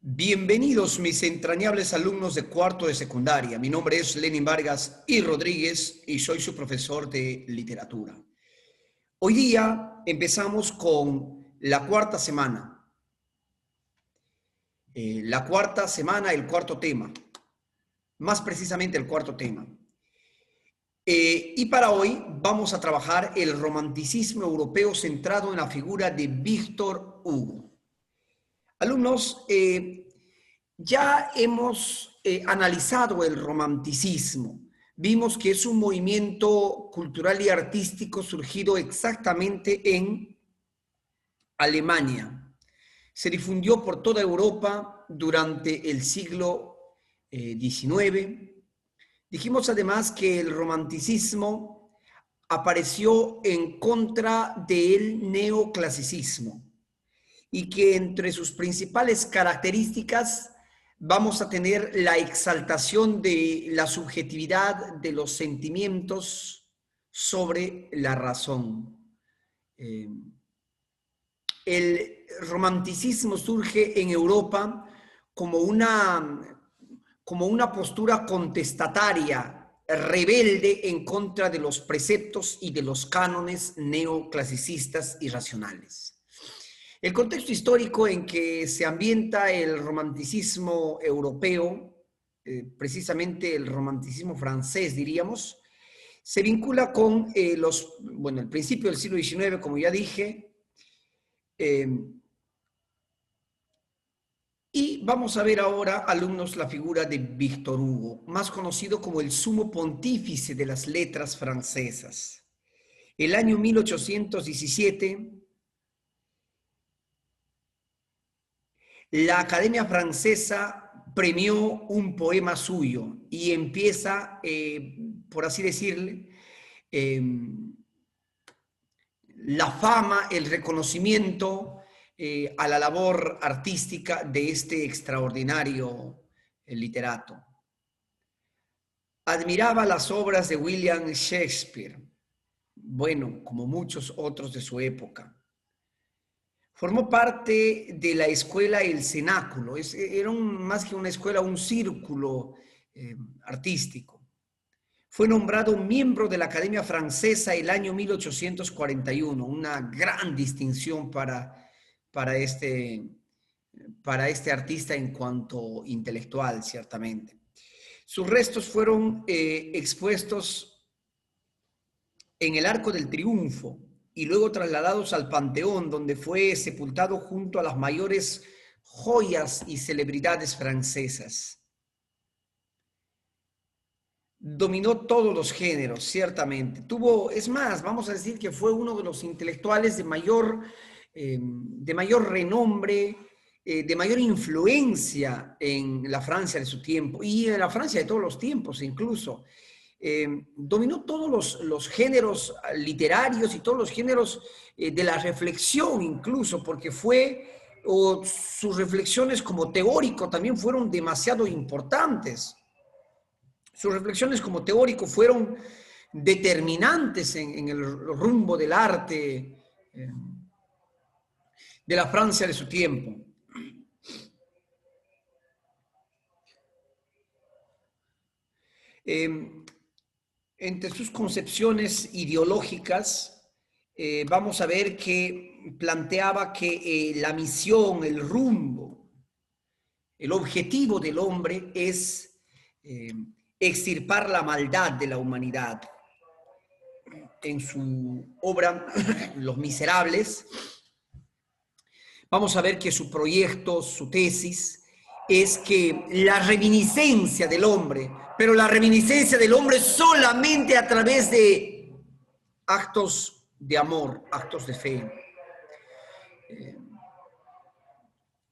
Bienvenidos mis entrañables alumnos de cuarto de secundaria. Mi nombre es Lenin Vargas y Rodríguez y soy su profesor de literatura. Hoy día empezamos con la cuarta semana. El cuarto tema. Más precisamente el cuarto tema. Y para hoy vamos a trabajar el romanticismo europeo centrado en la figura de Víctor Hugo. Alumnos, ya hemos analizado el romanticismo. Vimos que es un movimiento cultural y artístico surgido exactamente en Alemania. Se difundió por toda Europa durante el siglo XIX. Dijimos además que el romanticismo apareció en contra del neoclasicismo y que entre sus principales características vamos a tener la exaltación de la subjetividad de los sentimientos sobre la razón. El romanticismo surge en Europa como una postura contestataria, rebelde en contra de los preceptos y de los cánones neoclasicistas y racionales. El contexto histórico en que se ambienta el romanticismo europeo, precisamente el romanticismo francés, diríamos, se vincula con el principio del siglo XIX, como ya dije, y vamos a ver ahora, alumnos, la figura de Víctor Hugo, más conocido como el sumo pontífice de las letras francesas. El año 1817, la Academia Francesa premió un poema suyo y empieza, por así decirle, la fama, el reconocimiento a la labor artística de este extraordinario literato. Admiraba las obras de William Shakespeare, bueno, como muchos otros de su época. Formó parte de la escuela El Cenáculo. Era más que una escuela, un círculo artístico. Fue nombrado miembro de la Academia Francesa el año 1841, una gran distinción para este artista en cuanto intelectual, ciertamente. Sus restos fueron expuestos en el Arco del Triunfo y luego trasladados al Panteón, donde fue sepultado junto a las mayores joyas y celebridades francesas. Dominó todos los géneros, ciertamente. Es más, vamos a decir que fue uno de los intelectuales de mayor renombre, de mayor influencia en la Francia de su tiempo y en la Francia de todos los tiempos incluso. Dominó todos los géneros literarios y todos los géneros de la reflexión incluso, porque sus reflexiones como teórico también fueron demasiado importantes. Sus reflexiones como teórico fueron determinantes en el rumbo del arte de la Francia de su tiempo. Entre sus concepciones ideológicas, vamos a ver que planteaba que la misión, el rumbo, el objetivo del hombre es extirpar la maldad de la humanidad. En su obra Los Miserables, vamos a ver que su proyecto, su tesis, es que la reminiscencia del hombre, pero la reminiscencia del hombre solamente a través de actos de amor, actos de fe.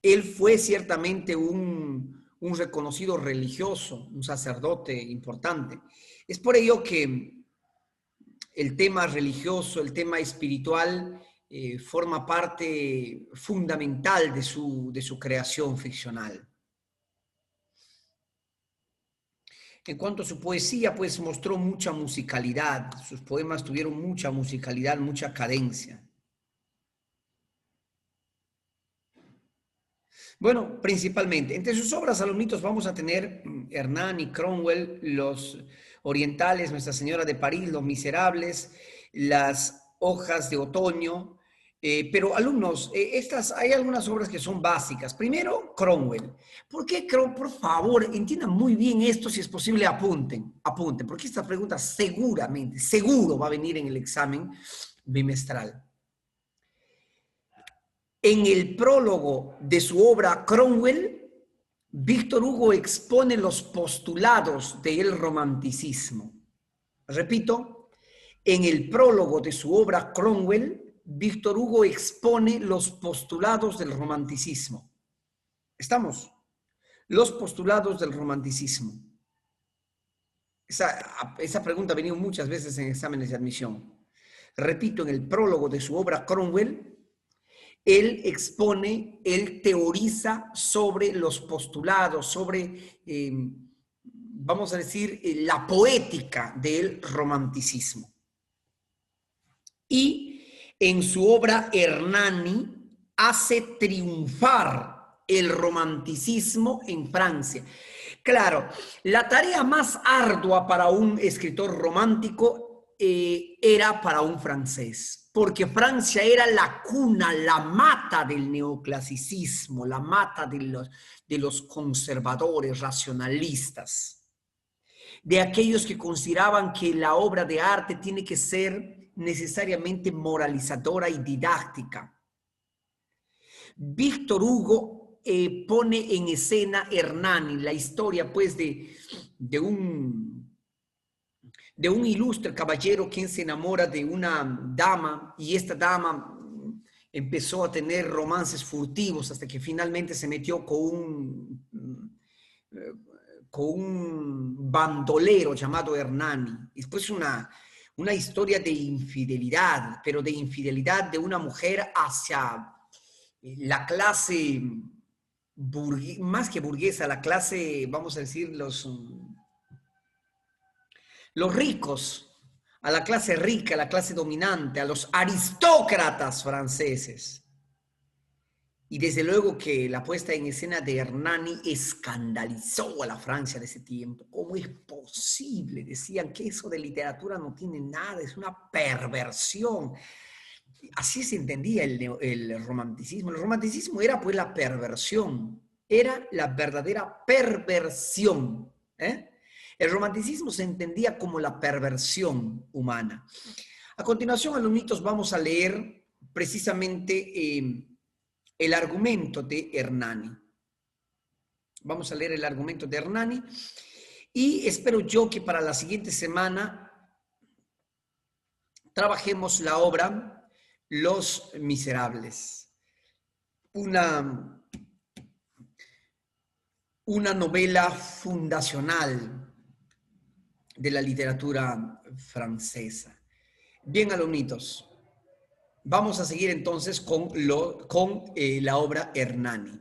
Él fue ciertamente un reconocido religioso, un sacerdote importante. Es por ello que el tema religioso, el tema espiritual, forma parte fundamental de su creación ficcional. En cuanto a su poesía, pues mostró mucha musicalidad. Sus poemas tuvieron mucha musicalidad, mucha cadencia. Bueno, principalmente. Entre sus obras, alumnitos, vamos a tener Hernani, Cromwell, Los Orientales, Nuestra Señora de París, Los Miserables, Las Hojas de Otoño. Pero alumnos, hay algunas obras que son básicas. Primero, Cromwell. ¿Por qué Cromwell? Por favor, entiendan muy bien esto, si es posible, apunten, porque esta pregunta seguramente, seguro va a venir en el examen bimestral. En el prólogo de su obra Cromwell, Víctor Hugo expone los postulados del romanticismo. Repito, en el prólogo de su obra Cromwell, Víctor Hugo expone los postulados del romanticismo. ¿Estamos? Los postulados del romanticismo. Esa pregunta ha venido muchas veces en exámenes de admisión. Repito, en el prólogo de su obra Cromwell, él expone, él teoriza sobre los postulados, sobre, vamos a decir, la poética del romanticismo. Y en su obra Hernani hace triunfar el romanticismo en Francia. Claro, la tarea más ardua para un escritor romántico era para un francés, porque Francia era la cuna, la mata del neoclasicismo, la mata de los conservadores, racionalistas, de aquellos que consideraban que la obra de arte tiene que ser necesariamente moralizadora y didáctica. Víctor Hugo pone en escena Hernani, la historia pues de un ilustre caballero quien se enamora de una dama y esta dama empezó a tener romances furtivos hasta que finalmente se metió con un bandolero llamado Hernani. Después una historia de infidelidad, pero de infidelidad de una mujer hacia la clase más que burguesa, la clase, vamos a decir, los ricos, a la clase rica, a la clase dominante, a los aristócratas franceses. Y desde luego que la puesta en escena de Hernani escandalizó a la Francia de ese tiempo. ¿Cómo es posible? Decían que eso de literatura no tiene nada, es una perversión. Así se entendía el romanticismo. El romanticismo era pues la perversión, era la verdadera perversión. El romanticismo se entendía como la perversión humana. A continuación, alumnitos, vamos a leer precisamente el argumento de Hernani. Vamos a leer el argumento de Hernani y espero yo que para la siguiente semana trabajemos la obra Los Miserables, una novela fundacional de la literatura francesa. Bien, alumnitos, vamos a seguir entonces con la obra Hernani.